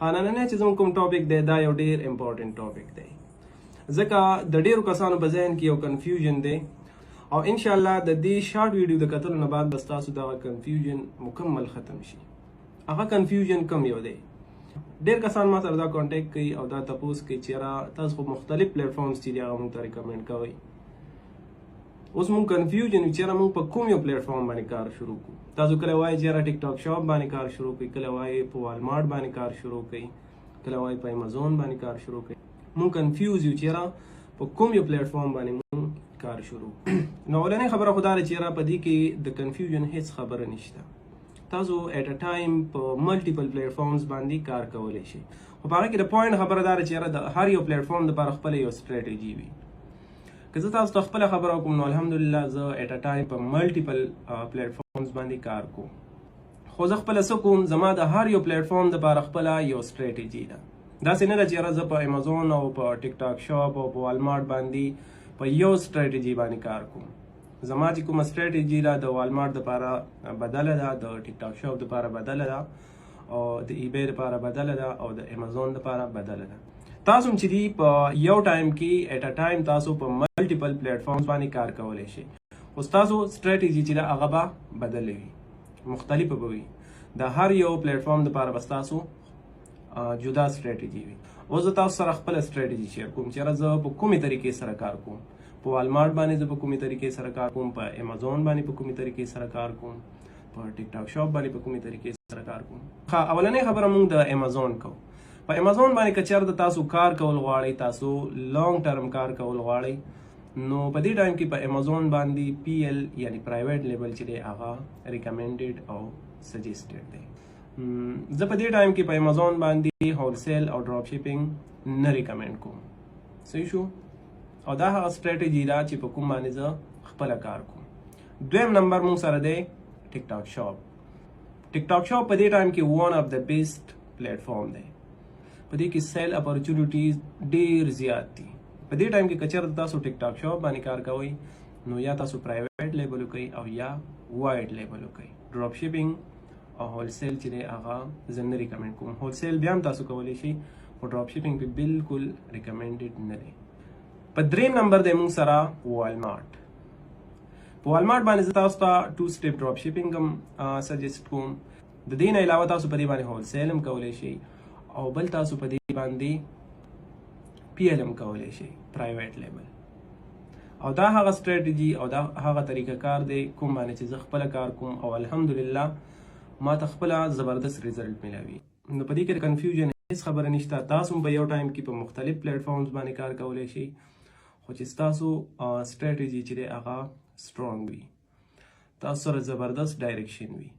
نننی چې زموږ کوم ټاپک دی دا یو ډیر امپورټنت ټاپک دی ځکه د ډیرو کسانو په ذهن کې یو کنفیوژن دی او ان شاء الله د دې شارټ ویډیو د کتلو نه بعد بس تاسو دا کنفیوژن مکمل ختم شي. هغه کنفیوژن کم یو دی. ډیر کسان ما سره دا کانټیکټ کوي او دا تاسو کوي چې تاسو خو مختلف پلیټ فارمز چې هغه موږ ته ریکمند کوي. اوس موږ کنفیوژن چې موږ په کوم یو پلیټ فارم باندې کار شروع کوو. تاسو کله وایي چې ټیک ټاک شاپ باندې کار شروع کوي، کله وایي په والمارټ باندې کار شروع کوي، کله وایي په امازون باندې کار شروع کوي. موږ کنفیوز یو چې په کوم یو پلیټ فارم باندې موږ کار شروع نو اولنې خبره خو دا ده چې په دې کې د کنفیوژن هیڅ خبره نشته. تاسو ایټ ا ټایم په ملټیپل پلیټ فارمز باندې کار کولی شئ. خو په هغه کې د پوینټ خبره دا ده چې د هر یو پلیټ فارم لپاره خپله یو سټریټجي وي. که زه تاسو ته خپله خبره وکړم نو الحمدلله زه ایټ ا ټایم په ملټیپل پلیټ فارمز باندې کار کوم. خو زه خپله څه کوم، زما د هر یو پلیټ فارم لپاره خپله یو سټریټجي ده. داسې نه ده چې زه په امازون او په ټیک ټاک شاپ او په والمارټ باندې په یو سټریټجي باندې کار کوم. زما چې کومه سټریټجي ده د والمارټ دپاره بدله ده، د ټیک ټاک شاپ دپاره بدله ده، او د ایبی دپاره بدله ده، او د امازون دپاره بدله ده. تاسو چې دی په یو ټایم کې ایټ ا ټایم تاسو په ملټیپل پلیټ فارمز باندې کار کولی شئ. خو ستاسو سټریټجي چې ده هغه به بدله وي، مختلفه به وي. د هر یو پلیټ فارم دپاره به ستاسو جدا سټریټجي وي. اوس زه تاسو سره خپله سټریټجي شیر کوم چې زه په کومې طریقې سره کار کوم. په والمارټ باندې زه په کومې طریقې سره کار کوم، په امازون باندې په کومې طریقې سره کار کوم، په ټیک ټاک شاپ باندې په کومې طریقې سره کار کوم. اولنۍ خبره موږ د امازون کوو. په امازون باندې که چېرته تاسو کار کول غواړئ، تاسو لانګ ټرم کار کول غواړئ، نو په دې ټایم کې په امازون باندې پی ایل یعنی پرایویټ لیبل چې دی هغه ریکمنډډ او سجیسټډ دی. زه په دې ټایم کې په امازون باندې هولسیل او ډراپ شیپینګ نه ریکمنډ کوم. صحیح شو؟ او دا هغه سټریټجي ده چې په کوم باندې زه خپله کار کوم. دویم نمبر موږ سره دی ټیک ټاک شاپ. ټیک ټاک شاپ په دې ټایم کې ون اف د بیسټ پلیټ فارم دی. په دې کې سیل اپورچونیټیز ډیر زیات دي. په دې ټایم کې که چېرته تاسو ټیک ټاک شاپ باندې کار کوئ نو یا تاسو پرایویټ لیبل وکئ او یا وایډ لیبل وکئ. ډراپ شیپینګ او هولسیل چې دی هغه زه نه ریکمنډ کوم. هولسیل بیا هم تاسو کولی شئ، خو ډراپ شیپینګ پې بالکل ریکمنډډ نه دی. په دریم نمبر دی موږ سره والمارټ. په والمارټ باندې زه تاسو ته 2 سټیپ ډراپ شیپینګ هم سجیسټ کوم. د دې نه علاوه تاسو په دې باندې هولسیل هم کولی شئ او بل تاسو په دې باندې پی ایل هم کولی شئ، پرایویټ لیبل. او دا هغه سټریټجي او دا هغه طریقه کار دی کوم باندې چې زه خپله کار کوم او الحمدلله ما ته خپله زبردست ریزلټ میلاوي. نو په دې کې د کنفیوژن هیڅ خبره نشته. تاسو هم په یو ټایم کې په مختلف پلیټ فارمز باندې کار کولی شئ، خو چې ستاسو سټریټجي چې دی هغه سټرانګ وي، تاسو سره زبردست ډایرکشن وي.